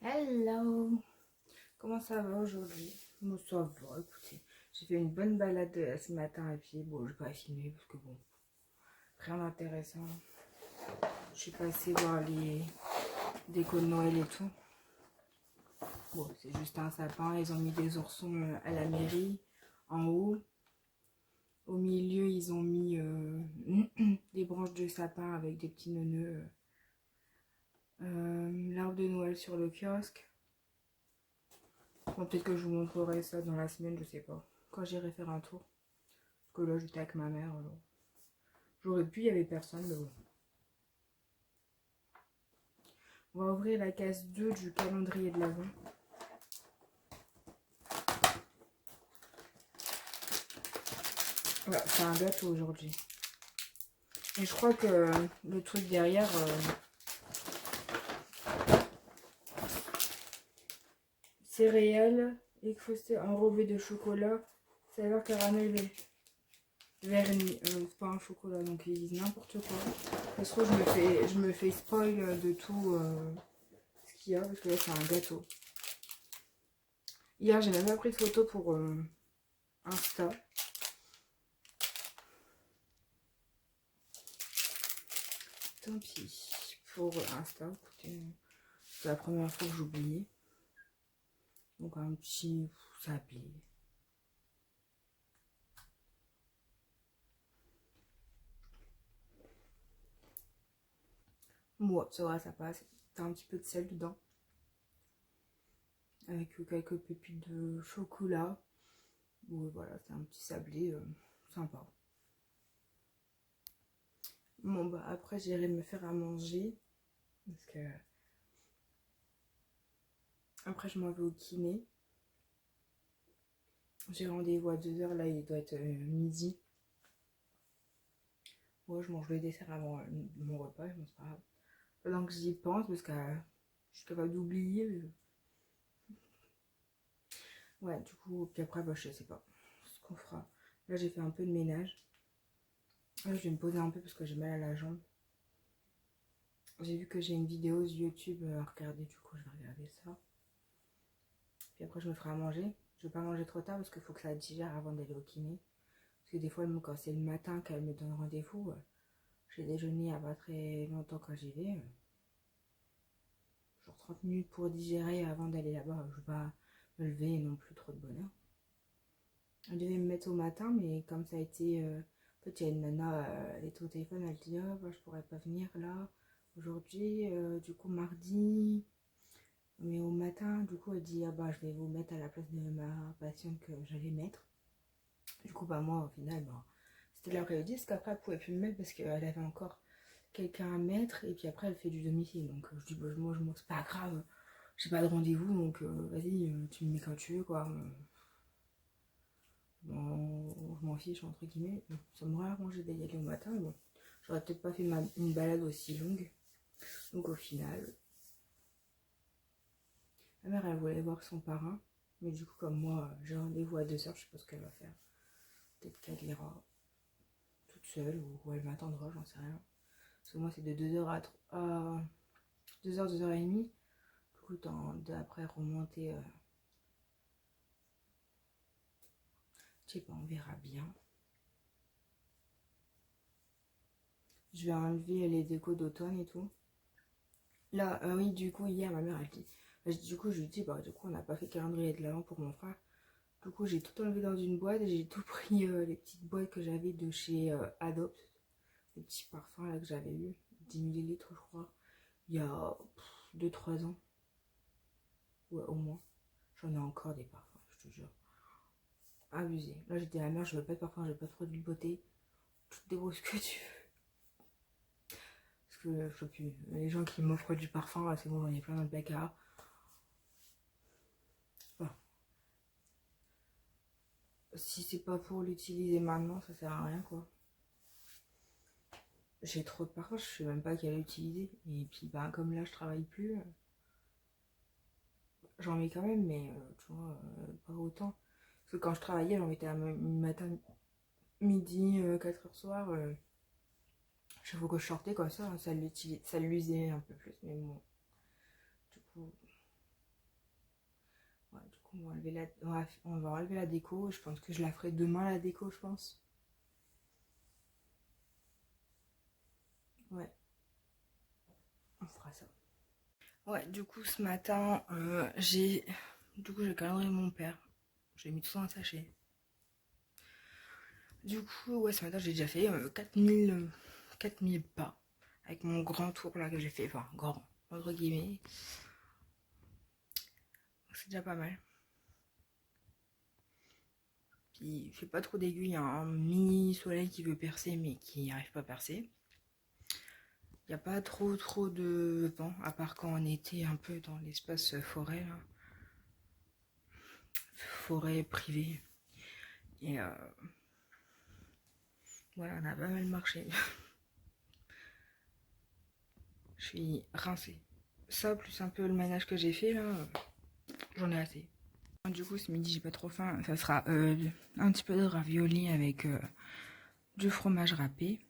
Hello! Comment ça va aujourd'hui? Moi ça va, écoutez. J'ai fait une bonne balade ce matin à pied. Bon, je vais pas filmer parce que bon, rien d'intéressant. Je suis passée voir les décos de Noël et tout. Bon, c'est juste un sapin. Ils ont mis des oursons à la mairie, en haut. Au milieu, ils ont mis des branches de sapin avec des petits neuneux. L'arbre de Noël sur le kiosque. Bon, peut-être que je vous montrerai ça dans la semaine, je sais pas. Quand j'irai faire un tour. Parce que là, j'étais avec ma mère. Alors. J'aurais pu, il n'y avait personne, mais bon. On va ouvrir la case 2 du calendrier de l'Avent. Voilà, c'est un gâteau aujourd'hui. Et je crois que le truc derrière, céréales, écrasté enrobé de chocolat, saveur caramel vernis. C'est pas un chocolat, donc ils disent n'importe quoi. Ça se trouve, je me fais spoil de tout ce qu'il y a, parce que là, c'est un gâteau. Hier, j'ai même pas pris de photo pour Insta. Tant pis pour Insta, écoutez, c'est la première fois que j'oubliais. Donc un petit sablé. Moi, ça va, ça passe. T'as un petit peu de sel dedans. Avec quelques pépites de chocolat. Bon, voilà, c'est un petit sablé sympa. Bon, bah après, j'irai me faire à manger. Parce que... Après, je m'en vais au kiné. J'ai rendez-vous à 2h, là, il doit être midi. Moi, je mange le dessert avant mon repas, bon, c'est pas grave. Pendant que j'y pense, parce que je suis capable d'oublier. Ouais, du coup, puis après, bah, je sais pas ce qu'on fera. Là, j'ai fait un peu de ménage. Là, je vais me poser un peu parce que j'ai mal à la jambe. J'ai vu que j'ai une vidéo sur YouTube à regarder, du coup, je vais regarder ça. Puis après, je me ferai à manger. Je vais pas manger trop tard parce qu'il faut que ça digère avant d'aller au kiné. Parce que des fois, quand c'est le matin qu'elle me donne rendez-vous, j'ai déjeuné à pas très longtemps quand j'y vais. Genre 30 minutes pour digérer avant d'aller là-bas. Je vais pas me lever non plus trop de bonheur. Je devais me mettre au matin, mais comme ça a été... en fait, il y a une nana, elle était au téléphone, elle dit oh, bah, je pourrais pas venir là aujourd'hui, du coup mardi. Mais au matin, du coup, elle dit ah bah je vais vous mettre à la place de ma patiente que j'allais mettre. Du coup, bah moi, au final, bah, c'était là qu'elle dit, parce qu'après, elle pouvait plus me mettre parce qu'elle avait encore quelqu'un à mettre, et puis après, elle fait du domicile. Donc, je dis, bah, moi, c'est pas grave, j'ai pas de rendez-vous, donc vas-y, tu me mets quand tu veux, quoi. Bon, je m'en fiche, entre guillemets. Ça m'aurait arrangé d'y aller au matin, mais bon, j'aurais peut-être pas fait une balade aussi longue. Donc, au final, ma mère, elle voulait voir son parrain, mais du coup, comme moi, j'ai rendez-vous à 2h, je sais pas ce qu'elle va faire. Peut-être qu'elle ira toute seule, ou elle m'attendra, j'en sais rien. Parce que moi, c'est de 2h à 2h, 2h30. Du coup, d'après remonter, je sais pas, on verra bien. Je vais enlever les décos d'automne et tout. Là, oui, du coup, hier, ma mère, elle dit. Du coup, je lui dis, bah, du coup, on n'a pas fait calendrier de l'avant pour mon frère. Du coup, j'ai tout enlevé dans une boîte. J'ai tout pris les petites boîtes que j'avais de chez Adopt. Les petits parfums là que j'avais eu. 10 millilitres, je crois. Il y a 2-3 ans. Ouais, au moins. J'en ai encore des parfums, je te jure. Abusé. Là, j'étais à la mère, je veux pas de parfum, je veux pas de produits de beauté. Tu te débrouilles ce que tu veux. Parce que je sais plus. Les gens qui m'offrent du parfum, là, c'est bon, j'en ai plein dans le placard. Enfin, si c'est pas pour l'utiliser maintenant, ça sert à rien, quoi. J'ai trop de parfums, je sais même pas quel utiliser. Et puis, bah, comme là, je travaille plus, j'en mets quand même, mais tu vois, pas autant. Parce que quand je travaillais, j'en mettais à matin, midi, 4h soir. Chaque fois que je sortais comme ça l'usait un peu plus. Mais bon, du coup. coup, on va enlever la déco. Je pense que je la ferai demain, la déco, je pense. Ouais, on fera ça. Ouais, du coup, ce matin, j'ai calendrier mon père. J'ai mis tout ça en sachet. Du coup, ouais, ce matin, j'ai déjà fait 4000 pas. Avec mon grand tour là que j'ai fait. Enfin, grand, entre guillemets. C'est déjà pas mal. Puis, il fait pas trop d'aiguilles. Il y a un mini soleil qui veut percer, mais qui n'arrive pas à percer. Il n'y a pas trop de vent, à part quand on était un peu dans l'espace forêt, là. Forêt privée. Et voilà, on a pas mal marché. Je suis rincée. Ça, plus un peu le ménage que j'ai fait, là, j'en ai assez. Du coup, ce midi, j'ai pas trop faim. Ça sera un petit peu de ravioli avec du fromage râpé.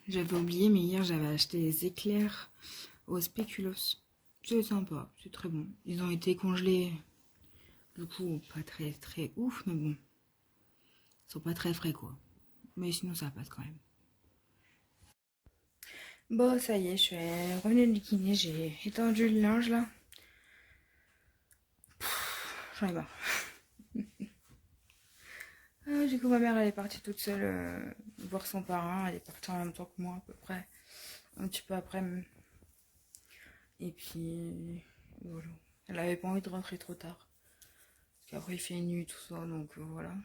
J'avais oublié, mais hier, j'avais acheté des éclairs au spéculoos. C'est sympa, c'est très bon. Ils ont été congelés, du coup, pas très ouf, mais bon. Ils sont pas très frais, quoi. Mais sinon, ça passe quand même. Bon, ça y est, je suis revenue du kiné. J'ai étendu le linge, là. J'en ai marre. Du coup, ma mère, elle est partie toute seule voir son parrain. Elle est partie en même temps que moi, à peu près. Un petit peu après. Et puis, voilà. Elle avait pas envie de rentrer trop tard. Parce qu'après, il fait nuit, tout ça, donc voilà.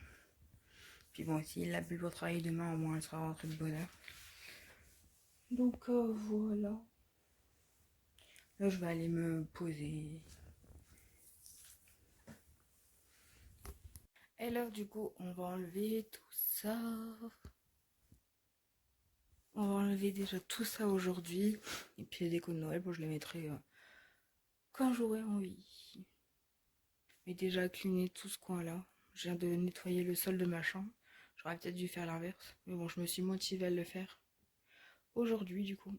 Puis bon, s'il a plus pour travailler demain, au moins, elle sera rentrée de bonne heure. Donc, voilà. Là, je vais aller me poser. Et là, du coup, on va enlever tout ça. On va enlever déjà tout ça aujourd'hui. Et puis les décos de Noël, bon, je les mettrai quand j'aurai envie. Mais déjà cleaner tout ce coin-là. Je viens de nettoyer le sol de ma chambre. J'aurais peut-être dû faire l'inverse. Mais bon, je me suis motivée à le faire. Aujourd'hui, du coup.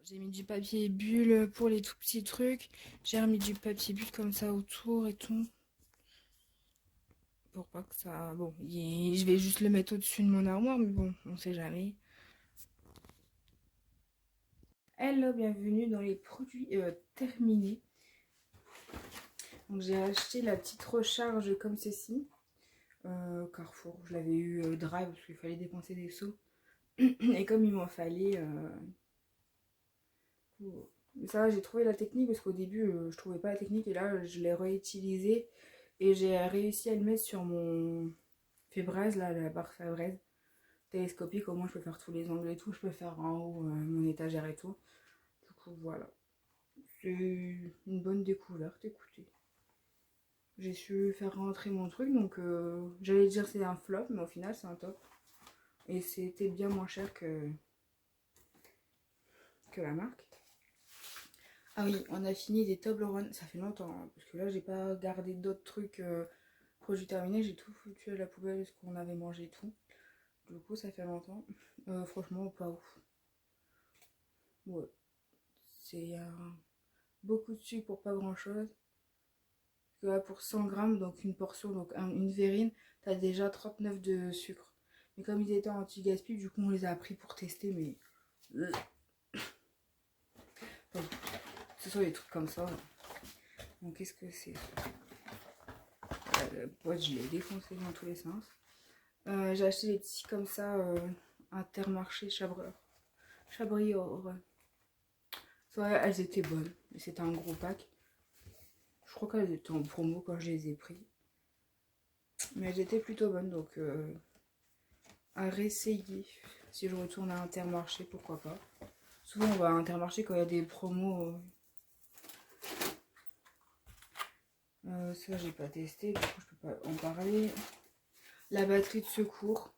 J'ai mis du papier bulle pour les tout petits trucs. J'ai remis du papier bulle comme ça autour et tout. Pour pas que ça... Bon, je vais juste le mettre au-dessus de mon armoire, mais bon, on sait jamais. Hello, bienvenue dans les produits terminés. Donc j'ai acheté la petite recharge comme ceci. Carrefour, je l'avais eu Drive parce qu'il fallait dépenser des sous. Et comme il m'en fallait... ça va, j'ai trouvé la technique parce qu'au début je trouvais pas la technique et là je l'ai réutilisée et j'ai réussi à le mettre sur mon Febreze, là, la barre Febreze télescopique. Au moins je peux faire tous les angles et tout, je peux faire en haut mon étagère et tout. Du coup voilà, c'est une bonne découverte. Écoutez, j'ai su faire rentrer mon truc, donc j'allais dire c'est un flop, mais au final c'est un top et c'était bien moins cher que la marque. Ah oui, on a fini des Toblerone, ça fait longtemps, hein, parce que là j'ai pas gardé d'autres trucs produits terminés, j'ai tout foutu à la poubelle, ce qu'on avait mangé et tout. Du coup ça fait longtemps. Franchement pas ouf. Ouais, c'est beaucoup de sucre pour pas grand chose. Parce que là pour 100 grammes, donc une portion, donc une verrine, t'as déjà 39 de sucre. Mais comme ils étaient anti-gaspi, du coup on les a pris pour tester, mais... Enfin, ce sont des trucs comme ça. Donc qu'est-ce que c'est? Le pote, je l'ai défoncé dans tous les sens. J'ai acheté des petits comme ça, Intermarché Chabrior. Ouais, elles étaient bonnes. C'était un gros pack. Je crois qu'elles étaient en promo quand je les ai pris. Mais elles étaient plutôt bonnes, donc à réessayer. Si je retourne à Intermarché, pourquoi pas. Souvent on va à Intermarché quand il y a des promos. Ça j'ai pas testé, du coup je peux pas en parler. La batterie de secours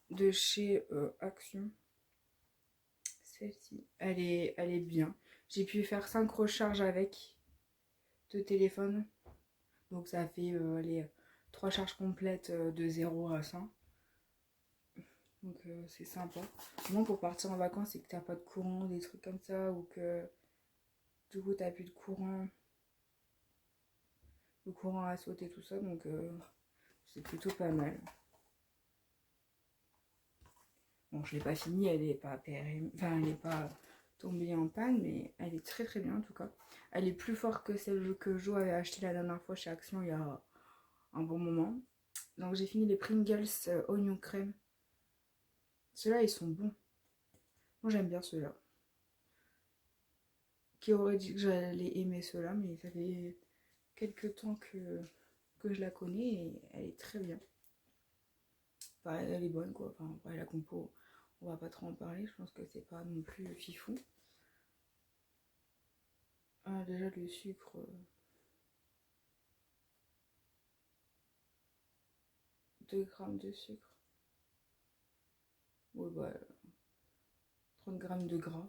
de chez Action. Celle-ci, elle est bien. J'ai pu faire 5 recharges avec de téléphone. Donc ça fait les 3 charges complètes de 0 à 100. Donc c'est sympa. Moi pour partir en vacances et que t'as pas de courant, des trucs comme ça, ou que du coup t'as plus de courant, le courant a sauté, tout ça, donc c'est plutôt pas mal. Bon, je l'ai pas fini, elle est pas enfin elle est pas tombée en panne, mais elle est très très bien en tout cas. Elle est plus forte que celle que Jo avait acheté la dernière fois chez Action il y a un bon moment. Donc j'ai fini les Pringles oignon crème. Ceux-là ils sont bons. Moi j'aime bien ceux-là. Qui aurait dit que j'allais aimer ceux-là, mais ça fait quelques temps que je la connais et elle est très bien. Enfin, elle est bonne quoi. Enfin, après, la compo, on va pas trop en parler. Je pense que c'est pas non plus fifou. Ah, déjà le sucre. 2 grammes de sucre. Ouais, bah, 30 grammes de gras.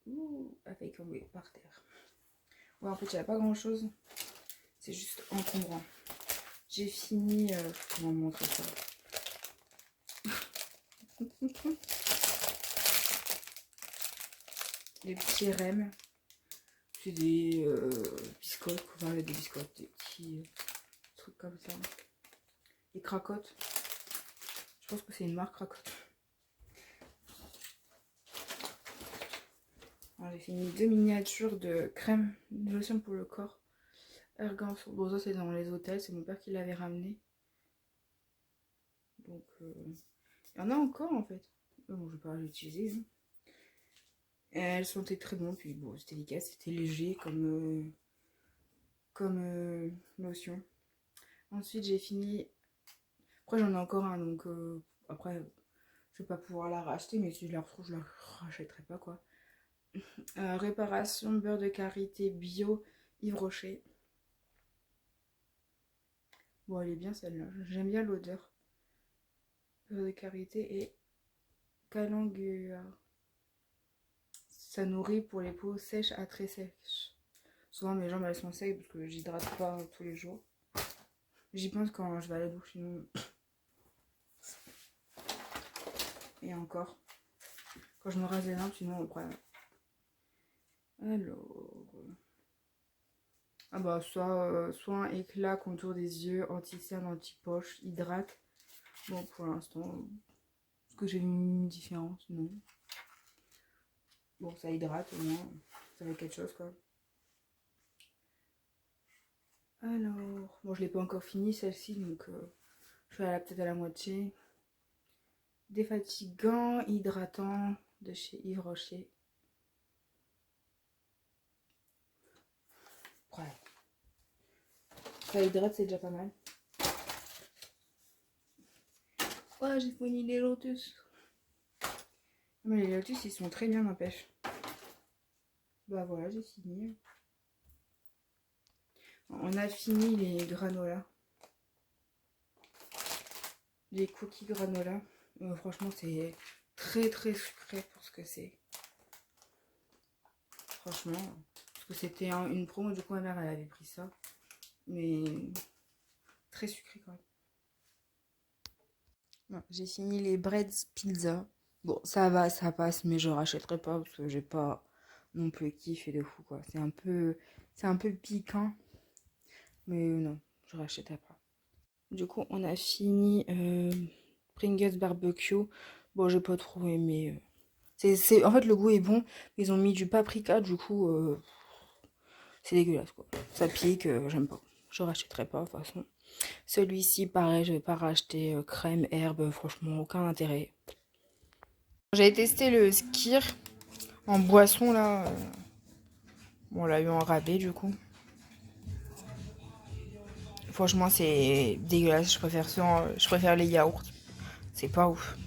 Ouh, avec oui, par terre. Ouais, en fait, il n'y a pas grand chose. C'est juste encombrant. J'ai fini. Comment montrer ça? Les petits rèmes. C'est des biscottes. Enfin, des biscottes. Des petits trucs comme ça. Des cracottes. Je pense que c'est une marque cracotte. J'ai fini 2 miniatures de crème de lotion pour le corps. Ergan. Bon, ça c'est dans les hôtels. C'est mon père qui l'avait ramené. Donc, il y en a encore en fait. Bon, je vais pas l'utiliser. Hein. Elles sentaient très bon. Puis bon, c'était efficace. C'était léger comme lotion. Ensuite, j'ai fini. Après, j'en ai encore un. Donc, après, je vais pas pouvoir la racheter. Mais si je la retrouve, je la rachèterai pas quoi. Réparation beurre de karité bio Yves Rocher. Bon, elle est bien celle-là. J'aime bien l'odeur. Beurre de karité et calangua. Ça nourrit pour les peaux sèches à très sèches. Souvent mes jambes elles sont secs parce que j'hydrate pas tous les jours. J'y pense quand je vais à la douche sinon. Et encore. Quand je me rase les dents sinon après. Alors. Ah bah soin éclat, contour des yeux, anti-cerne, anti-poche, hydrate. Bon pour l'instant. Est-ce que j'ai une différence? Non. Bon ça hydrate au moins. Ça fait quelque chose quoi. Alors. Bon je l'ai pas encore fini celle-ci donc je vais peut-être à la moitié. Défatigant, hydratant de chez Yves Rocher. Ouais. Ça hydrate, c'est déjà pas mal. Ouais, j'ai fini les lotus. Mais les lotus, ils sont très bien, n'empêche. Bah voilà, j'ai fini. On a fini les granolas. Les cookies granola. Franchement, c'est très très sucré pour ce que c'est. franchement. Parce que c'était une promo, du coup ma mère elle avait pris ça. Mais très sucré quand même. Bon, j'ai fini les breads pizza. Bon, ça va, ça passe, mais je rachèterai pas parce que j'ai pas non plus kiffé de fou quoi. C'est un peu piquant, mais non, je rachèterai pas. Du coup, on a fini Pringles barbecue. Bon, j'ai pas trop aimé. En fait, le goût est bon. Ils ont mis du paprika, du coup, c'est dégueulasse quoi. Ça pique, j'aime pas. Je rachèterai pas de toute façon. Celui-ci, pareil, je vais pas racheter crème, herbe, franchement, aucun intérêt. J'avais testé le Skir en boisson là. Bon, on l'a eu en rabais du coup. Franchement, c'est dégueulasse. Je préfère les yaourts. C'est pas ouf.